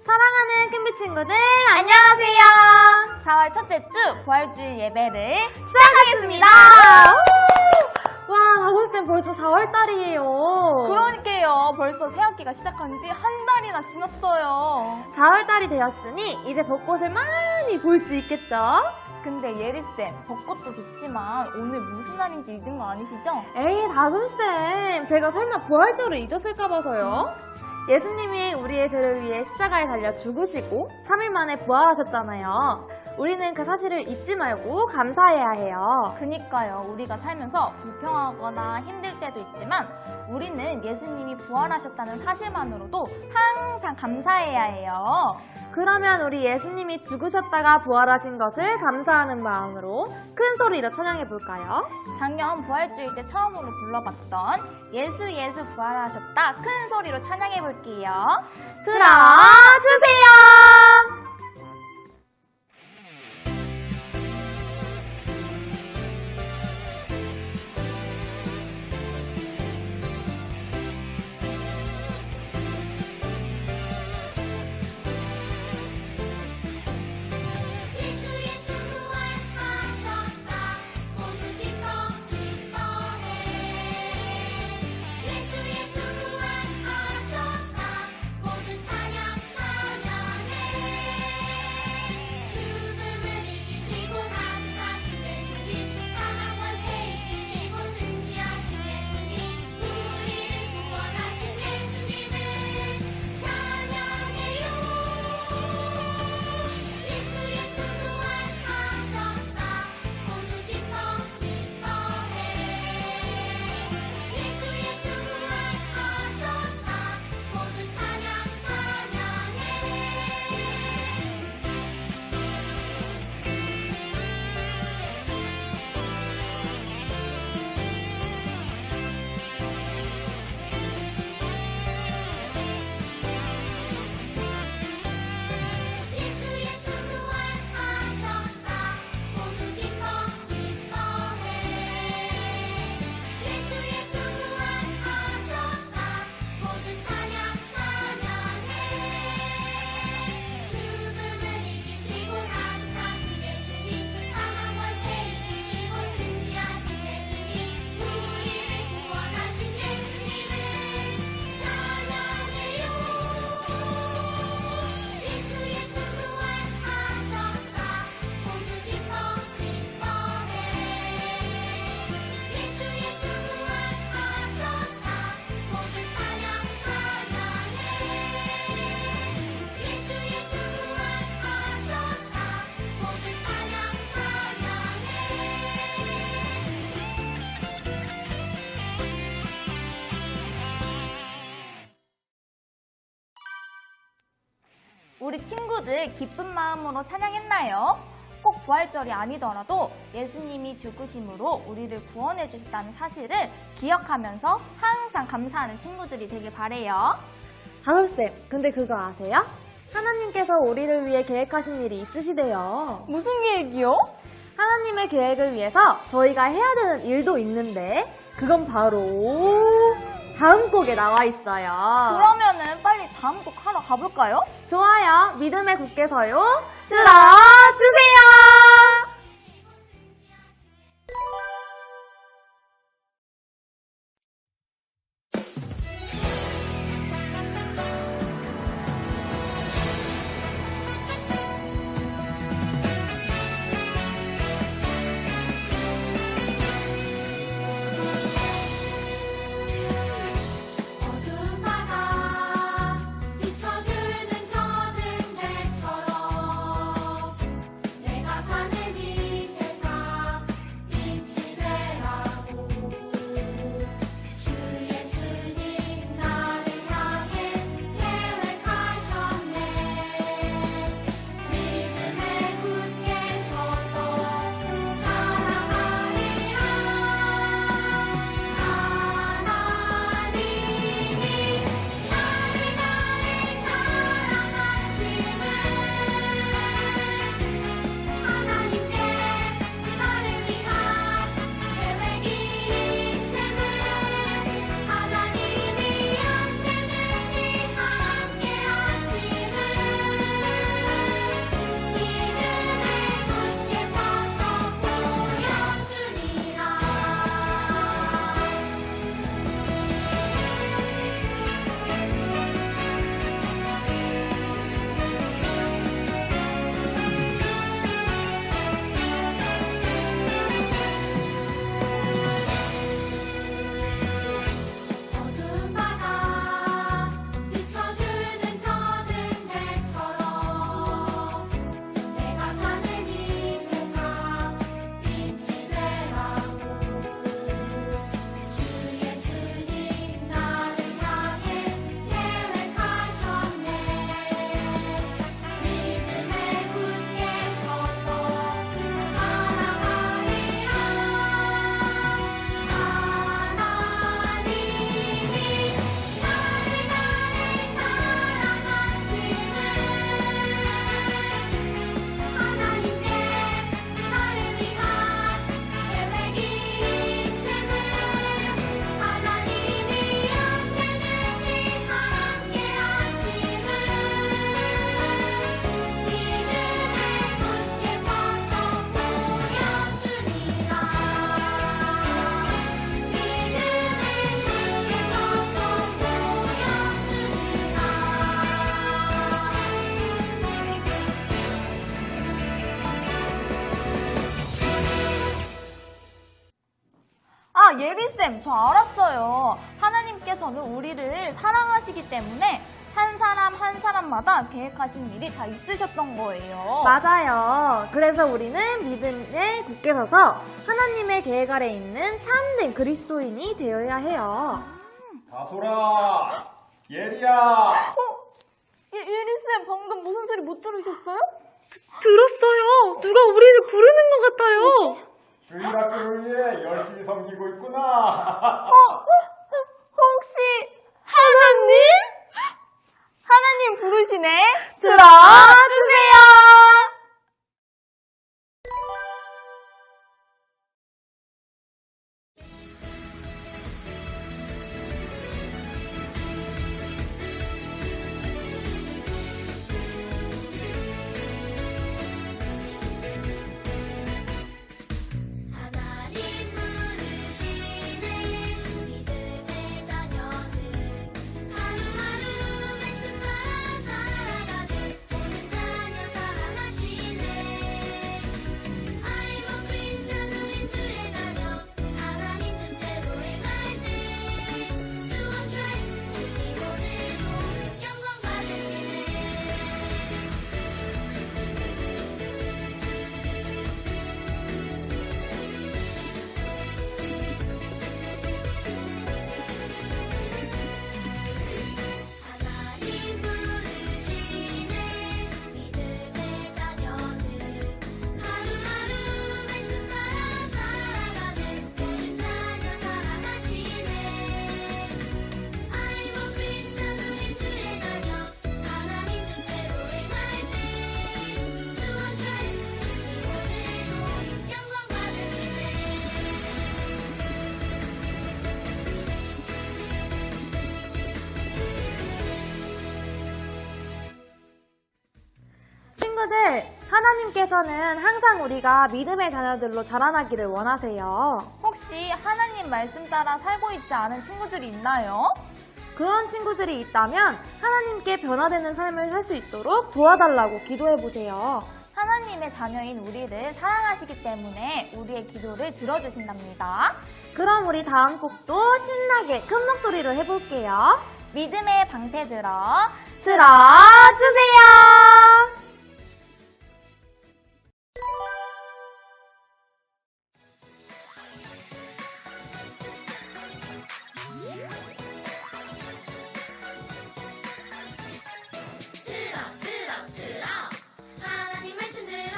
사랑하는 캔비 친구들 안녕하세요. 4월 첫째 주 부활주일 예배를 시작하겠습니다. 와, 다솔쌤 벌써 4월달이에요. 그러니까요. 벌써 새학기가 시작한 지 한 달이나 지났어요. 4월달이 되었으니 이제 벚꽃을 많이 볼 수 있겠죠? 근데 예리쌤, 벚꽃도 좋지만 오늘 무슨 날인지 잊은 거 아니시죠? 에이, 다솔쌤, 제가 설마 부활절을 잊었을까 봐서요. 예수님이 우리의 죄를 위해 십자가에 달려 죽으시고 3일 만에 부활하셨잖아요. 우리는 그 사실을 잊지 말고 감사해야 해요. 그니까요. 우리가 살면서 불평하거나 힘들 때도 있지만 우리는 예수님이 부활하셨다는 사실만으로도 항상 감사해야 해요. 그러면 우리 예수님이 죽으셨다가 부활하신 것을 감사하는 마음으로 큰 소리로 찬양해 볼까요? 작년 부활주일 때 처음으로 불러봤던 예수 예수 부활하셨다 큰 소리로 찬양해 볼게요. 들어주세요. 우리 친구들 기쁜 마음으로 찬양했나요? 꼭 부활절이 아니더라도 예수님이 죽으심으로 우리를 구원해 주셨다는 사실을 기억하면서 항상 감사하는 친구들이 되길 바래요. 다솔쌤, 근데 그거 아세요? 하나님께서 우리를 위해 계획하신 일이 있으시대요. 무슨 계획이요? 하나님의 계획을 위해서 저희가 해야 되는 일도 있는데 그건 바로 다음 곡에 나와 있어요. 그러면은 빨리 다음 곡 하러 가볼까요? 좋아요. 믿음에 굳게 서요. 들어주세요. 어두운 바다 비춰주는 저등 배처럼 내가 예수쌤, 저 알았어요. 하나님께서는 우리를 사랑하시기 때문에 한 사람 한 사람마다 계획하신 일이 다 있으셨던 거예요. 맞아요. 그래서 우리는 믿음에 굳게 서서 하나님의 계획 아래 있는 참된 그리스도인이 되어야 해요. 다솔아, 예리야. 예리쌤, 방금 무슨 소리 못 들으셨어요? 들었어요. 누가 우리를 부르는 것 같아요. 주일학교를 위해 열심히 섬기고 있구나. 혹시 하나님? 하나님 부르시네? 들어주세요. 하나님 부르시네 믿음의 자녀들 하루하루 말씀 따라 살아가는 모든 자녀 사랑하시네 I'm a Christian 우린 주의 자녀 하나님 뜻대로 행할 때 수원철 주님 오늘도 영광 받으시네 하나님 부르시네 믿음의 자녀들 하루하루 말씀 따라 살아가는 모든 자녀 사랑하시네 I'm a Christian 우린 주의 자녀 하나님 뜻대로 행할 때 수원철 주님 오늘도 영광 받으시네 친구들, 하나님께서는 항상 우리가 믿음의 자녀들로 자라나기를 원하세요. 혹시 하나님 말씀 따라 살고 있지 않은 친구들이 있나요? 그런 친구들이 있다면 하나님께 변화되는 삶을 살 수 있도록 도와달라고 기도해보세요. 하나님의 자녀인 우리를 사랑하시기 때문에 우리의 기도를 들어주신답니다. 그럼 우리 다음 곡도 신나게 큰 목소리로 해볼게요. 믿음의 방패 들어 들어주세요. 들어 하나님 말씀 들어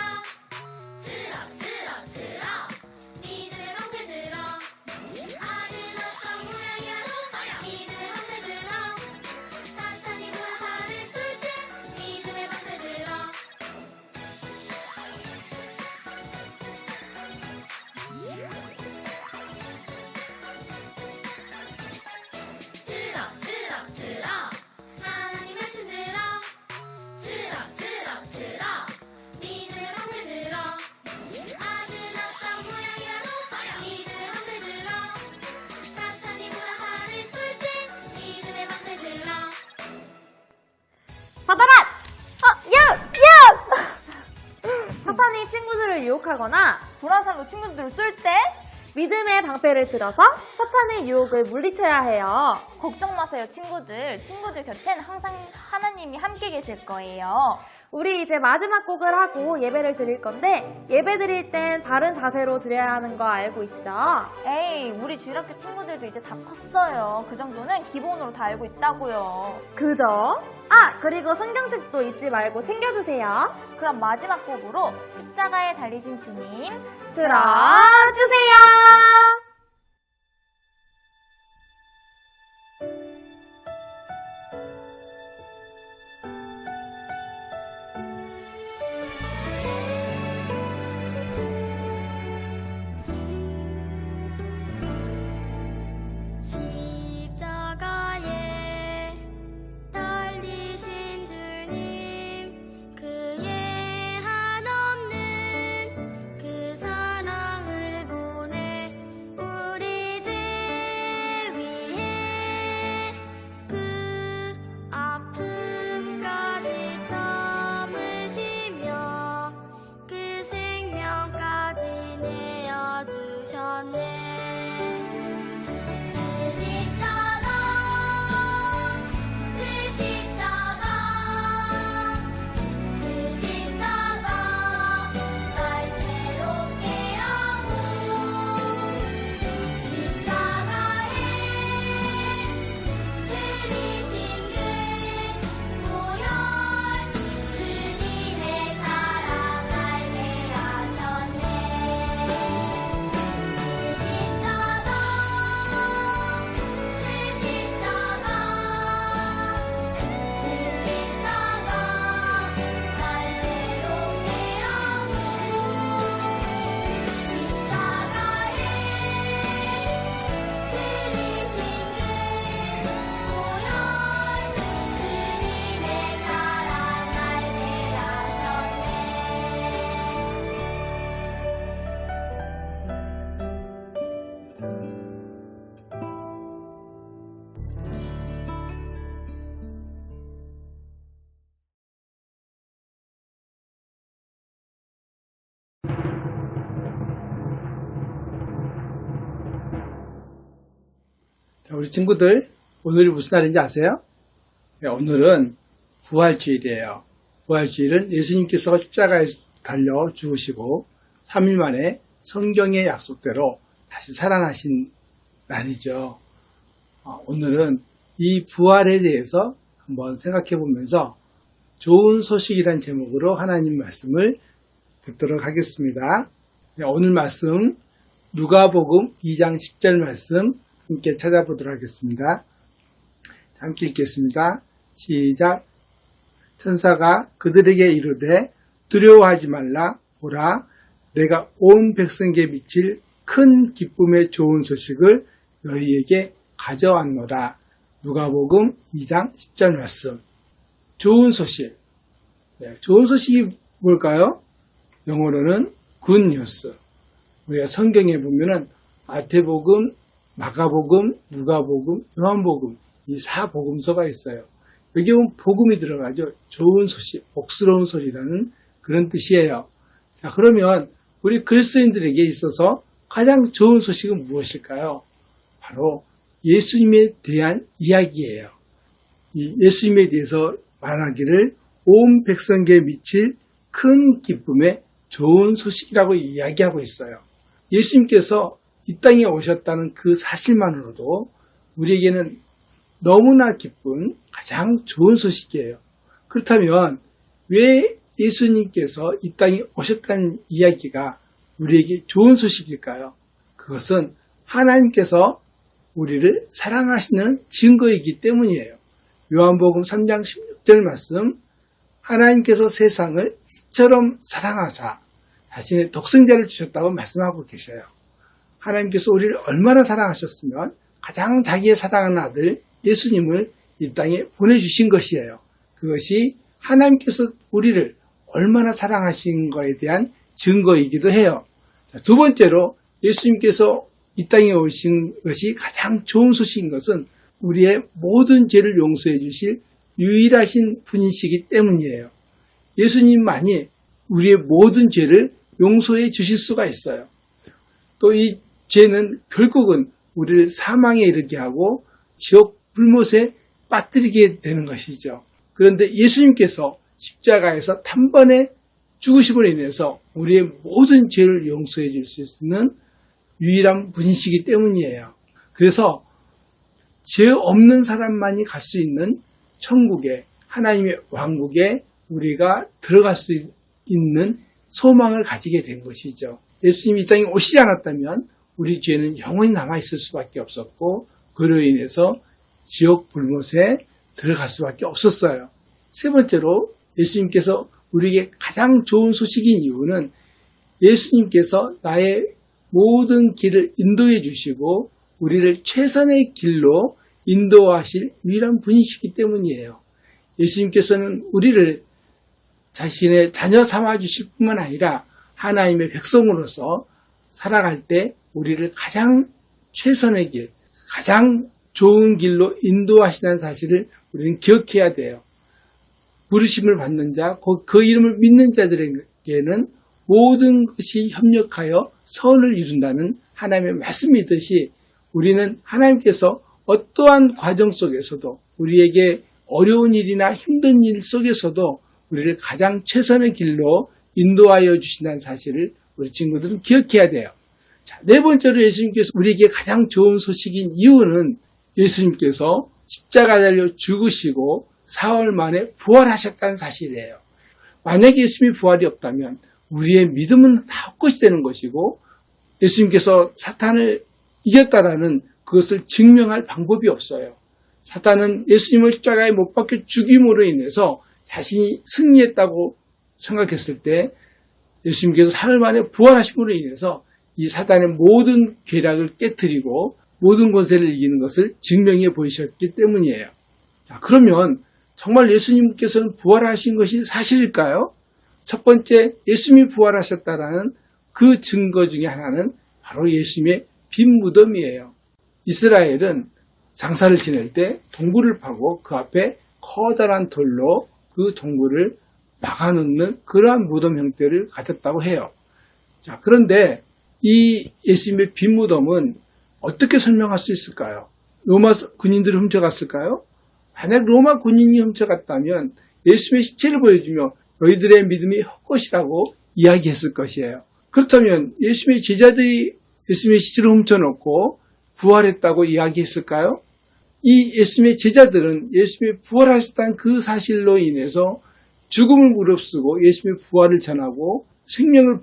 들어 믿음의 방패 들어 아는 어떤 모양이라도 믿음의 방패 들어 사탄이 불화살을 쏠 때 믿음의 방패 들어 들어 하나님 말씀 들어 들어 믿음의 방패 들어 아는 어떤 모양이라도 믿음의 방패 들어 사탄이 불화살을 쏠 때 믿음의 방패 들어 받아라! 사탄이 친구들을 유혹하거나 불화살로 친구들을 쏠 때 믿음의 방패를 들어서 사탄의 유혹을 물리쳐야 해요. 걱정 마세요, 친구들. 친구들 곁엔 항상 하나님이 함께 계실 거예요. 우리 이제 마지막 곡을 하고 예배를 드릴 건데 예배 드릴 땐 바른 자세로 드려야 하는 거 알고 있죠? 에이, 우리 주일학교 친구들도 이제 다 컸어요. 그 정도는 기본으로 다 알고 있다고요. 그죠? 그리고 성경책도 잊지 말고 챙겨주세요. 그럼 마지막 곡으로 십자가에 달리신 주님 들어주세요. 십자가에 달리신 주님 그의 한없는 그 사랑을 보내 자, 우리 친구들, 오늘이 무슨 날인지 아세요? 네, 오늘은 부활주일이에요. 부활주일은 예수님께서 십자가에 달려 죽으시고 3일 만에 성경의 약속대로 다시 살아나신 날이죠. 오늘은 이 부활에 대해서 한번 생각해 보면서 좋은 소식이란 제목으로 하나님 말씀을 듣도록 하겠습니다. 네, 오늘 말씀 누가복음 2장 10절 말씀 함께 찾아보도록 하겠습니다. 함께 읽겠습니다. 시작. 천사가 그들에게 이르되 두려워하지 말라. 보라, 내가 온 백성에게 미칠 큰 기쁨의 좋은 소식을 너희에게 가져왔노라. 누가복음 2장 10절 말씀. 좋은 소식. 네, 좋은 소식이 뭘까요? 영어로는 good news. 우리가 성경에 보면은 마태복음, 마가복음, 누가복음, 요한복음 이 4복음서가 있어요. 여기 보면 복음이 들어가죠. 좋은 소식, 복스러운 소리라는 그런 뜻이에요. 자, 그러면 우리 그리스도인들에게 있어서 가장 좋은 소식은 무엇일까요? 바로 예수님에 대한 이야기예요. 이 예수님에 대해서 말하기를 온 백성에게 미칠 큰 기쁨의 좋은 소식이라고 이야기하고 있어요. 예수님께서 이 땅에 오셨다는 그 사실만으로도 우리에게는 너무나 기쁜 가장 좋은 소식이에요. 그렇다면 왜 예수님께서 이 땅에 오셨다는 이야기가 우리에게 좋은 소식일까요? 그것은 하나님께서 우리를 사랑하시는 증거이기 때문이에요. 요한복음 3장 16절 말씀, 하나님께서 세상을 이처럼 사랑하사 자신의 독생자를 주셨다고 말씀하고 계셔요. 하나님께서 우리를 얼마나 사랑하셨으면 가장 자기의 사랑하는 아들 예수님을 이 땅에 보내주신 것이에요. 그것이 하나님께서 우리를 얼마나 사랑하신 것에 대한 증거이기도 해요. 두 번째로 예수님께서 이 땅에 오신 것이 가장 좋은 소식인 것은 우리의 모든 죄를 용서해 주실 유일하신 분이시기 때문이에요. 예수님만이 우리의 모든 죄를 용서해 주실 수가 있어요. 또 이 죄는 결국은 우리를 사망에 이르게 하고 지옥 불못에 빠뜨리게 되는 것이죠. 그런데 예수님께서 십자가에서 단번에 죽으심으로 인해서 우리의 모든 죄를 용서해 줄 수 있는 유일한 분이시기 때문이에요. 그래서 죄 없는 사람만이 갈 수 있는 천국에, 하나님의 왕국에 우리가 들어갈 수 있는 소망을 가지게 된 것이죠. 예수님이 이 땅에 오시지 않았다면 우리 죄는 영원히 남아있을 수밖에 없었고 그로 인해서 지옥 불못에 들어갈 수밖에 없었어요. 세 번째로 예수님께서 우리에게 가장 좋은 소식인 이유는 예수님께서 나의 모든 길을 인도해 주시고 우리를 최선의 길로 인도하실 유일한 분이시기 때문이에요. 예수님께서는 우리를 자신의 자녀 삼아 주실 뿐만 아니라 하나님의 백성으로서 살아갈 때 우리를 가장 최선의 길, 가장 좋은 길로 인도하시는 사실을 우리는 기억해야 돼요. 부르심을 받는 자, 그 이름을 믿는 자들에게는 모든 것이 협력하여 선을 이룬다는 하나님의 말씀이듯이 우리는 하나님께서 어떠한 과정 속에서도 우리에게 어려운 일이나 힘든 일 속에서도 우리를 가장 최선의 길로 인도하여 주신다는 사실을 우리 친구들은 기억해야 돼요. 자, 네 번째로 예수님께서 우리에게 가장 좋은 소식인 이유는 예수님께서 십자가 달려 죽으시고 4월 만에 부활하셨다는 사실이에요. 만약에 예수님이 부활이 없다면 우리의 믿음은 다 헛것이 되는 것이고 예수님께서 사탄을 이겼다라는 그것을 증명할 방법이 없어요. 사탄은 예수님을 십자가에 못 박혀 죽임으로 인해서 자신이 승리했다고 생각했을 때 예수님께서 3일 만에 부활하심으로 인해서 이 사탄의 모든 계략을 깨뜨리고 모든 권세를 이기는 것을 증명해 보이셨기 때문이에요. 자, 그러면 정말 예수님께서는 부활하신 것이 사실일까요? 첫 번째, 예수님이 부활하셨다라는 그 증거 중에 하나는 바로 예수님의 빈 무덤이에요. 이스라엘은 장사를 지낼 때 동굴을 파고 그 앞에 커다란 돌로 그 동굴을 막아놓는 그러한 무덤 형태를 가졌다고 해요. 자, 그런데 이 예수님의 빈 무덤은 어떻게 설명할 수 있을까요? 로마 군인들이 훔쳐갔을까요? 만약 로마 군인이 훔쳐갔다면 예수님의 시체를 보여주며 너희들의 믿음이 헛것이라고 이야기했을 것이에요. 그렇다면 예수님의 제자들이 예수님의 시체를 훔쳐놓고 부활했다고 이야기했을까요? 이 예수님의 제자들은 예수님의 부활하셨다는 그 사실로 인해서 죽음을 무릅쓰고 예수님의 부활을 전하고 생명을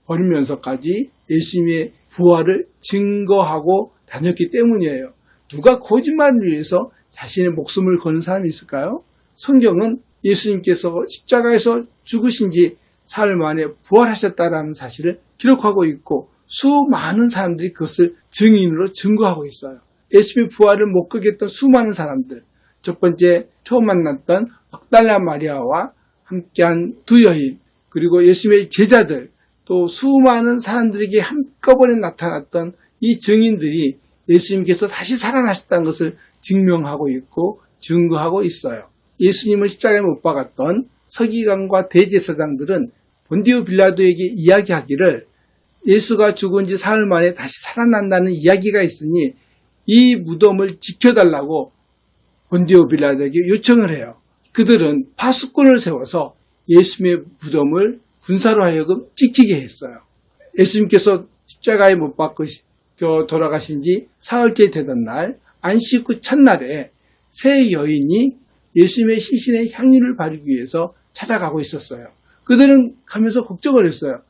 버리면서까지 예수님의 부활을 증거하고 다녔기 때문이에요. 누가 거짓말을 위해서 자신의 목숨을 거는 사람이 있을까요? 성경은 예수님께서 십자가에서 죽으신 지 사흘 만에 부활하셨다는 사실을 기록하고 있고 수많은 사람들이 그것을 증인으로 증거하고 있어요. 예수님의 부활을 목격했던 수많은 사람들, 첫 번째 처음 만났던 막달라 마리아와 함께한 두 여인, 그리고 예수님의 제자들, 또 수많은 사람들에게 한꺼번에 나타났던 이 증인들이 예수님께서 다시 살아나셨다는 것을 증명하고 있고 증거하고 있어요. 예수님을 십자가에 못 박았던 서기관과 대제사장들은 본디오 빌라도에게 이야기하기를 예수가 죽은 지 사흘 만에 다시 살아난다는 이야기가 있으니 이 무덤을 지켜달라고 본디오 빌라도에게 요청을 해요. 그들은 파수꾼을 세워서 예수님의 무덤을 군사로 하여금 지키게 했어요. 예수님께서 십자가에 못 박고 돌아가신 지 사흘째 되던 날 안식 후 첫날에 세 여인이 예수님의 시신에 향유를 바르기 위해서 찾아가고 있었어요. 그들은 가면서 걱정을 했어요.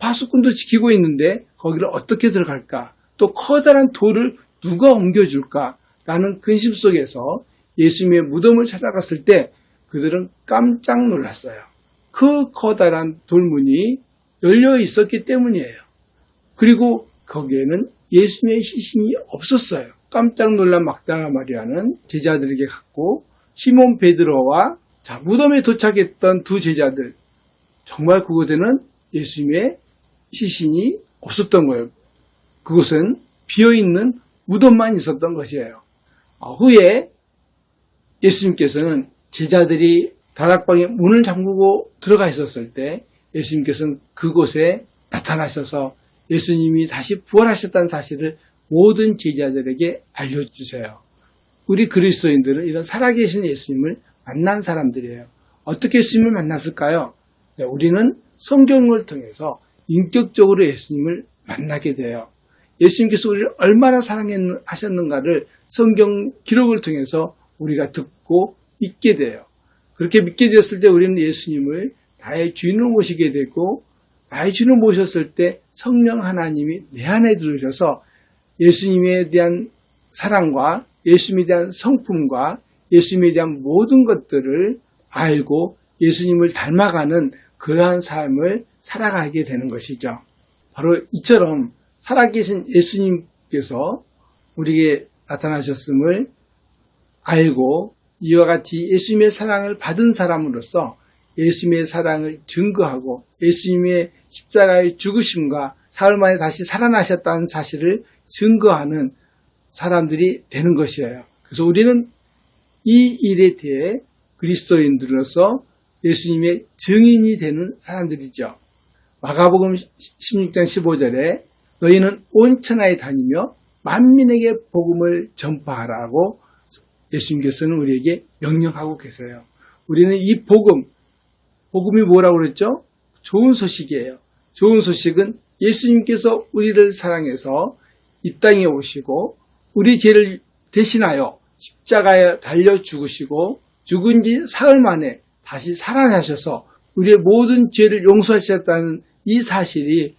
파수꾼도 지키고 있는데 거기를 어떻게 들어갈까? 또 커다란 돌을 누가 옮겨줄까? 라는 근심 속에서 예수님의 무덤을 찾아갔을 때 그들은 깜짝 놀랐어요. 그 커다란 돌문이 열려 있었기 때문이에요. 그리고 거기에는 예수님의 시신이 없었어요. 깜짝 놀란 막달라 마리아는 제자들에게 갔고 시몬 베드로와 무덤에 도착했던 두 제자들, 정말 그곳에는 예수님의 시신이 없었던 거예요. 그곳은 비어있는 무덤만 있었던 것이에요. 후에 예수님께서는 제자들이 다락방에 문을 잠그고 들어가 있었을 때 예수님께서는 그곳에 나타나셔서 예수님이 다시 부활하셨다는 사실을 모든 제자들에게 알려주세요. 우리 그리스도인들은 이런 살아계신 예수님을 만난 사람들이에요. 어떻게 예수님을 만났을까요? 우리는 성경을 통해서 인격적으로 예수님을 만나게 돼요. 예수님께서 우리를 얼마나 사랑하셨는가를 성경 기록을 통해서 우리가 듣고 믿게 돼요. 그렇게 믿게 되었을 때 우리는 예수님을 나의 주인으로 모시게 되고 나의 주인으로 모셨을 때 성령 하나님이 내 안에 들어오셔서 예수님에 대한 사랑과 예수님에 대한 성품과 예수님에 대한 모든 것들을 알고 예수님을 닮아가는 그러한 삶을 살아가게 되는 것이죠. 바로 이처럼 살아계신 예수님께서 우리에게 나타나셨음을 알고 이와 같이 예수님의 사랑을 받은 사람으로서 예수님의 사랑을 증거하고 예수님의 십자가의 죽으심과 사흘 만에 다시 살아나셨다는 사실을 증거하는 사람들이 되는 것이에요. 그래서 우리는 이 일에 대해 그리스도인들로서 예수님의 증인이 되는 사람들이죠. 마가복음 16장 15절에 너희는 온 천하에 다니며 만민에게 복음을 전파하라고 예수님께서는 우리에게 명령하고 계세요. 우리는 이 복음이 뭐라고 그랬죠? 좋은 소식이에요. 좋은 소식은 예수님께서 우리를 사랑해서 이 땅에 오시고 우리 죄를 대신하여 십자가에 달려 죽으시고 죽은 지 사흘 만에 다시 살아나셔서 우리의 모든 죄를 용서하셨다는 이 사실이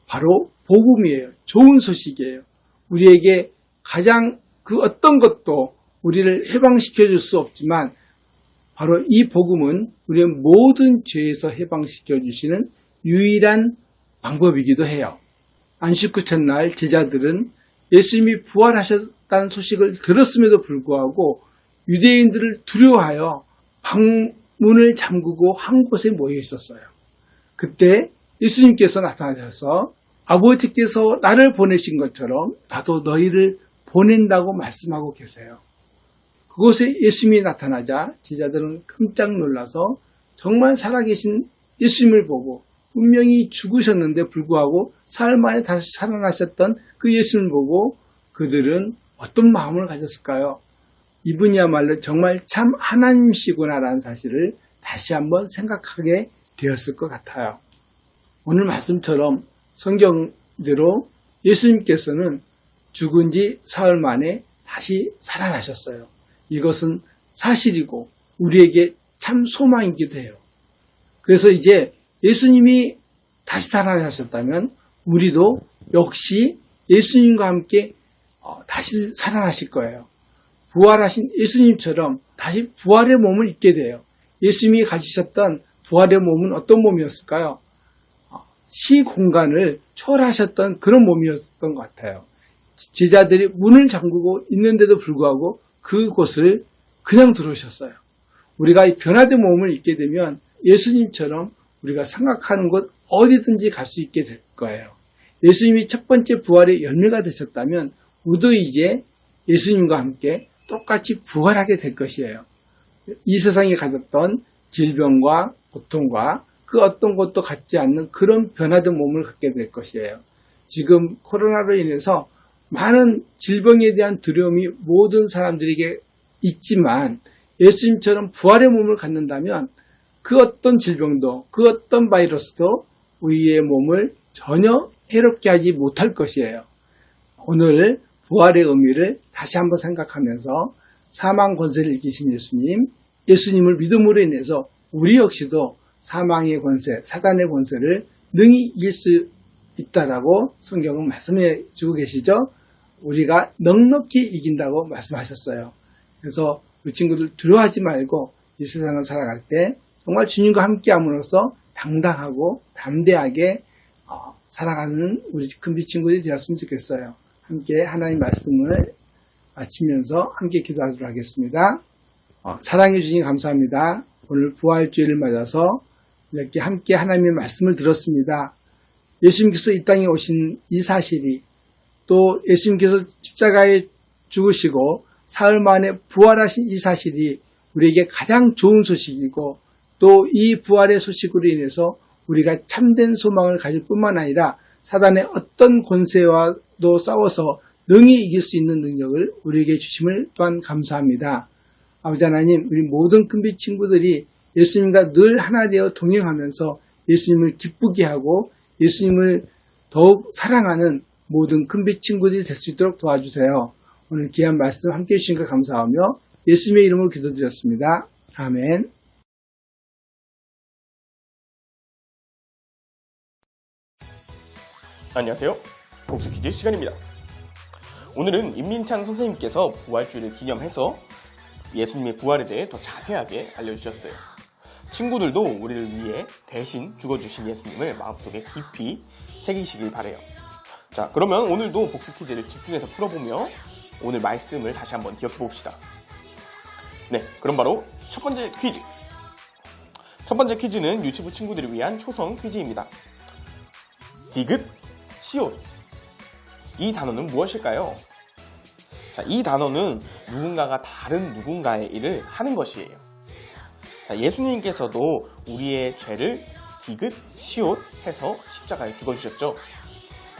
바로 복음이에요. 좋은 소식이에요. 우리에게 가장 그 어떤 것도 우리를 해방시켜 줄 수 없지만 바로 이 복음은 우리의 모든 죄에서 해방시켜 주시는 유일한 방법이기도 해요. 안식 후 첫날 제자들은 예수님이 부활하셨다는 소식을 들었음에도 불구하고 유대인들을 두려워하여 방문을 잠그고 한 곳에 모여 있었어요. 그때 예수님께서 나타나셔서 아버지께서 나를 보내신 것처럼 나도 너희를 보낸다고 말씀하고 계세요. 그곳에 예수님이 나타나자 제자들은 깜짝 놀라서 정말 살아계신 예수님을 보고 분명히 죽으셨는데 불구하고 사흘 만에 다시 살아나셨던 그 예수님을 보고 그들은 어떤 마음을 가졌을까요? 이분이야말로 정말 참 하나님이시구나라는 사실을 다시 한번 생각하게 되었을 것 같아요. 오늘 말씀처럼 성경대로 예수님께서는 죽은 지 사흘 만에 다시 살아나셨어요. 이것은 사실이고 우리에게 참 소망이기도 해요. 그래서 이제 예수님이 다시 살아나셨다면 우리도 역시 예수님과 함께 다시 살아나실 거예요. 부활하신 예수님처럼 다시 부활의 몸을 입게 돼요. 예수님이 가지셨던 부활의 몸은 어떤 몸이었을까요? 시공간을 초월하셨던 그런 몸이었던 것 같아요. 제자들이 문을 잠그고 있는데도 불구하고 그곳을 그냥 들어오셨어요. 우리가 이 변화된 몸을 입게 되면 예수님처럼 우리가 생각하는 곳 어디든지 갈 수 있게 될 거예요. 예수님이 첫 번째 부활의 열매가 되셨다면 우리도 이제 예수님과 함께 똑같이 부활하게 될 것이에요. 이 세상에 가졌던 질병과 고통과 그 어떤 것도 갖지 않는 그런 변화된 몸을 갖게 될 것이에요. 지금 코로나로 인해서 많은 질병에 대한 두려움이 모든 사람들에게 있지만 예수님처럼 부활의 몸을 갖는다면 그 어떤 질병도 그 어떤 바이러스도 우리의 몸을 전혀 해롭게 하지 못할 것이에요. 오늘 부활의 의미를 다시 한번 생각하면서 사망 권세를 이기신 예수님, 예수님을 믿음으로 인해서 우리 역시도 사망의 권세, 사단의 권세를 능히 이길 수 있다라고 성경은 말씀해 주고 계시죠. 우리가 넉넉히 이긴다고 말씀하셨어요. 그래서 우리 친구들 두려워하지 말고 이 세상을 살아갈 때 정말 주님과 함께함으로써 당당하고 담대하게 살아가는 우리 큰비 친구들이 되었으면 좋겠어요. 함께 하나님 말씀을 마치면서 함께 기도하도록 하겠습니다. 사랑해 주시니 감사합니다. 오늘 부활주일을 맞아서 이렇게 함께 하나님의 말씀을 들었습니다. 예수님께서 이 땅에 오신 이 사실이 또 예수님께서 십자가에 죽으시고 사흘 만에 부활하신 이 사실이 우리에게 가장 좋은 소식이고 또 이 부활의 소식으로 인해서 우리가 참된 소망을 가질 뿐만 아니라 사단의 어떤 권세와도 싸워서 능히 이길 수 있는 능력을 우리에게 주심을 또한 감사합니다. 아버지 하나님, 우리 모든 큰빛 친구들이 예수님과 늘 하나 되어 동행하면서 예수님을 기쁘게 하고 예수님을 더욱 사랑하는 모든 큰빛 친구들이 될 수 있도록 도와주세요. 오늘 귀한 말씀 함께해 주신 것 감사하며 예수님의 이름으로 기도드렸습니다. 아멘. 안녕하세요. 복수 퀴즈 시간입니다. 오늘은 임민창 선생님께서 부활주일을 기념해서 예수님의 부활에 대해 더 자세하게 알려주셨어요. 친구들도 우리를 위해 대신 죽어주신 예수님을 마음속에 깊이 새기시길 바래요. 자, 그러면 오늘도 복수 퀴즈를 집중해서 풀어보며 오늘 말씀을 다시 한번 기억해 봅시다. 네, 그럼 바로 첫 번째 퀴즈. 첫 번째 퀴즈는 유치부 친구들을 위한 초성 퀴즈입니다. 디귿, 시옷. 이 단어는 무엇일까요? 자, 이 단어는 누군가가 다른 누군가의 일을 하는 것이에요. 자, 예수님께서도 우리의 죄를 디귿, 시옷 해서 십자가에 죽어주셨죠.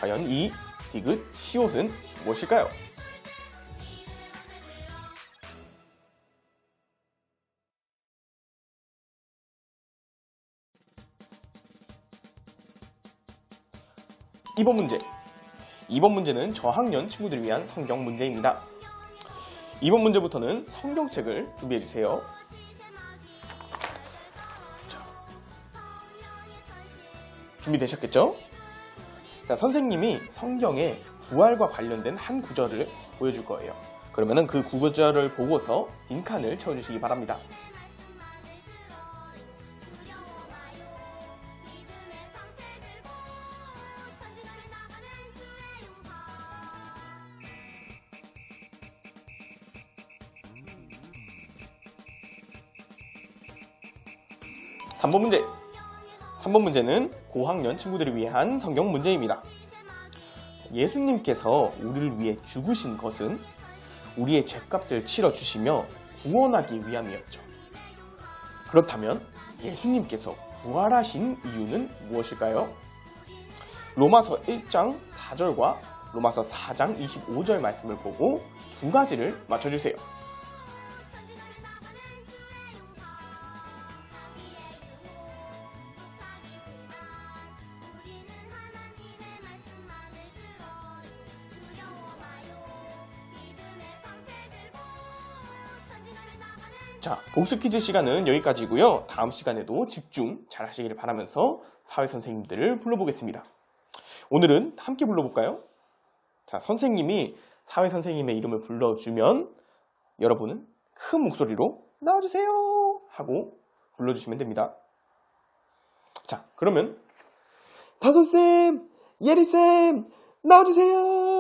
과연 이 디귿, 시옷은 무엇일까요? 이번 문제는 저학년 친구들을 위한 성경 문제입니다. 이번 문제부터는 성경책을 준비해주세요. 자, 준비되셨겠죠? 자, 선생님이 성경에 부활과 관련된 한 구절을 보여줄 거예요. 그러면은 그 구절을 보고서 빈칸을 채워주시기 바랍니다. (3번) 3번 문제는 고학년 친구들을 위한 성경 문제입니다. 예수님께서 우리를 위해 죽으신 것은 우리의 죄값을 치러주시며 구원하기 위함이었죠. 그렇다면 예수님께서 부활하신 이유는 무엇일까요? 로마서 1장 4절과 로마서 4장 25절 말씀을 보고 두 가지를 맞춰주세요. 자, 복습 퀴즈 시간은 여기까지고요. 다음 시간에도 집중 잘 하시기를 바라면서 사회 선생님들을 불러보겠습니다. 오늘은 함께 불러볼까요? 자, 선생님이 사회 선생님의 이름을 불러주면 여러분은 큰 목소리로 나와주세요 하고 불러주시면 됩니다. 자, 그러면 다솔쌤, 예리쌤 나와주세요.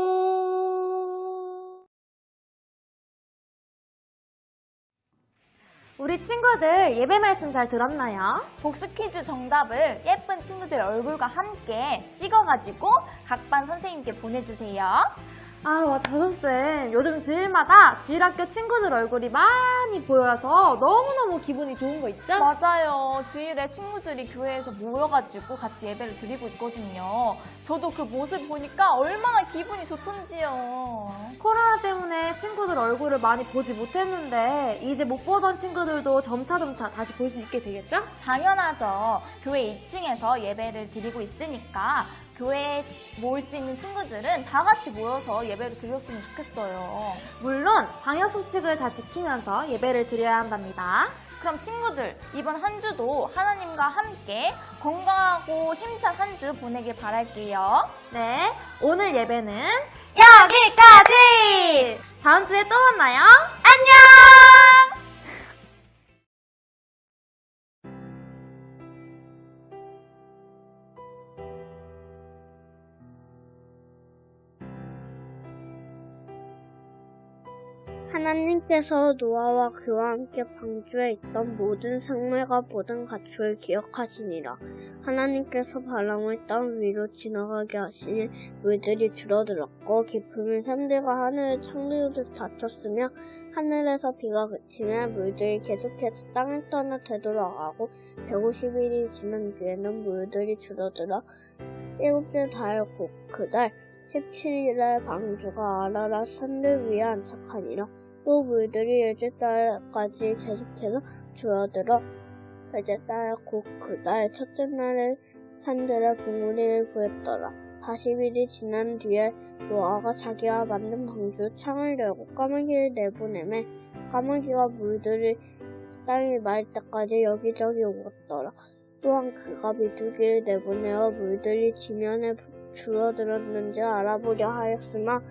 우리 친구들 예배 말씀 잘 들었나요? 복습 퀴즈 정답을 예쁜 친구들 얼굴과 함께 찍어가지고 각 반 선생님께 보내주세요. 아, 다솜쌤, 요즘 주일마다 주일학교 친구들 얼굴이 많이 보여서 너무너무 기분이 좋은 거 있죠? 맞아요. 주일에 친구들이 교회에서 모여가지고 같이 예배를 드리고 있거든요. 저도 그 모습 보니까 얼마나 기분이 좋던지요. 코로나 때문에 친구들 얼굴을 많이 보지 못했는데 이제 못 보던 친구들도 점차점차 다시 볼 수 있게 되겠죠? 당연하죠. 교회 2층에서 예배를 드리고 있으니까 교회에 모일 수 있는 친구들은 다 같이 모여서 예배를 드렸으면 좋겠어요. 물론 방역수칙을 잘 지키면서 예배를 드려야 한답니다. 그럼 친구들, 이번 한 주도 하나님과 함께 건강하고 힘찬 한 주 보내길 바랄게요. 네, 오늘 예배는 여기까지! 다음 주에 또 만나요. 안녕! 하나님께서 노아와 그와 함께 방주에 있던 모든 생물과 모든 가축을 기억하시니라. 하나님께서 바람을 땅 위로 지나가게 하시니 물들이 줄어들었고 깊음이 산들과 하늘의 창들도 닫혔으며 하늘에서 비가 그치며 물들이 계속해서 땅을 떠나 되돌아가고 150일이 지난 뒤에는 물들이 줄어들어 7째 달 곧 그달 17일에 방주가 아라랏 산들 위에 안착하니라. 또 물들이 1째 달까지 계속해서 줄어들어 2째 달 곧 그달 첫째 날에 산들에 봉우리를 보였더라. 40일이 지난 뒤에 노아가 자기가 만든 방주 창을 열고 까마귀를 내보내매 까마귀가 물들이 땅이 말 때까지 여기저기 오갔더라. 또한 그가 비둘기를 내보내어 물들이 지면에 줄어들었는지 알아보려 하였으나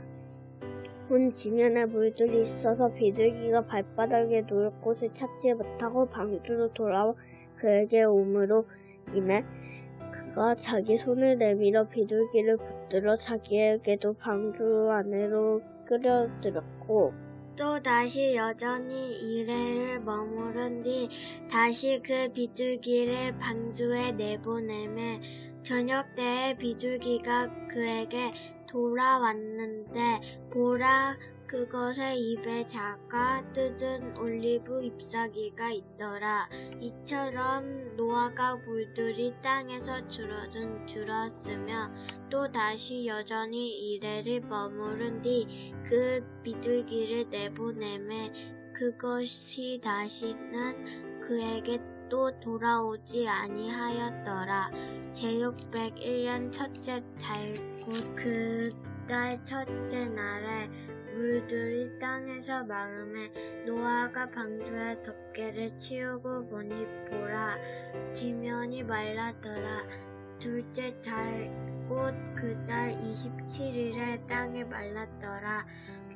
온 지면에 물들이 있어서 비둘기가 발바닥에 놓을 곳을 찾지 못하고 방주로 돌아와 그에게 오므로 임해 그가 자기 손을 내밀어 비둘기를 붙들어 자기에게도 방주 안으로 끌어들였고 또 다시 여전히 이래를 머무른 뒤 다시 그 비둘기를 방주에 내보내매 저녁 때에 비둘기가 그에게 돌아왔는데 보라 그것의 입에 작아 뜯은 올리브 잎사귀가 있더라. 이처럼 노아가 물들이 땅에서 줄었으며 또 다시 여전히 이래를 머무른 뒤 그 비둘기를 내보내매 그것이 다시는 그에게 또 돌아오지 아니하였더라. 제육 101년 첫째 달 곧 그달 첫째 날에 물들이 땅에서 마름에 노아가 방주에 덮개를 치우고 보니 보라 지면이 말랐더라. 둘째 달 곧 그달 27일에 땅이 말랐더라.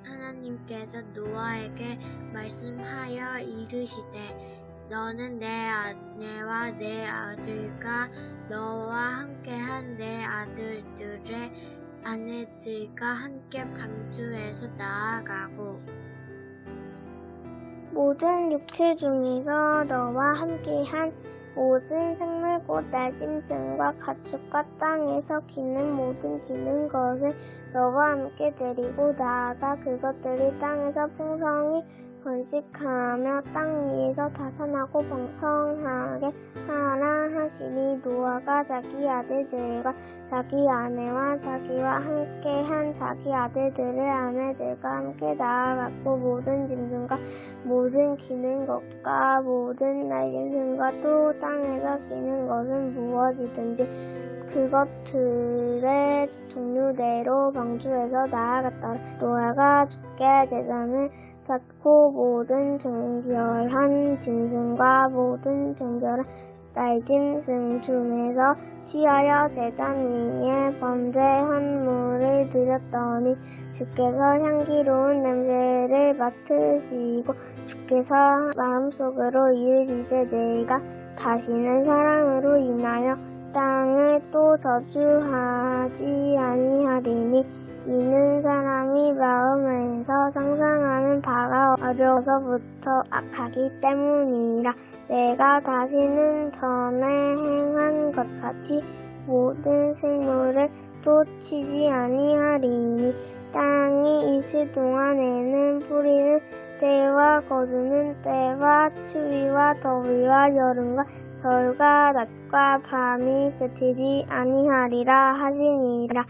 하나님께서 노아에게 말씀하여 이르시되 너는 내 아내와 내 아들과 너와 함께한 내 아들들의 아내들과 함께 방주에서 나아가고 모든 육체 중에서 너와 함께한 모든 생물 곧 날진 등과 가축과 땅에서 기는 모든 기는 것을 너와 함께 데리고 나아가 그것들이 땅에서 풍성히 번식하며 땅 위에서 다산하고 번성하게 하라 하시니 노아가 자기 아들들과 자기 아내와 자기와 함께한 자기 아들들을 아내들과 함께 낳아갔고 모든 짐승과 모든 기는 것과 모든 날개슴과 또 땅에서 기는 것은 무엇이든지 그것들의 종류대로 방주에서 나아갔다. 노아가 주께 제단을 쌓고 모든 정결한 짐승과 모든 정결한 날짐승 중에서 취하여 제단 위에 번제 헌물을 드렸더니 주께서 향기로운 냄새를 맡으시고 주께서 마음속으로 이르시되 내가 다시는 사람으로 인하여 땅을 또 저주하지 아니하리니 이는 사람이 마음에서 상상하는 바가 어려서부터 악하기 때문이라. 내가 다시는 전에 행한 것 같이 모든 생물을 또 치지 아니하리니 땅이 있을 동안에는 뿌리는 때와 거두는 때와 추위와 더위와 여름과 겨울과 낮과 밤이 그치지 아니하리라 하시니라.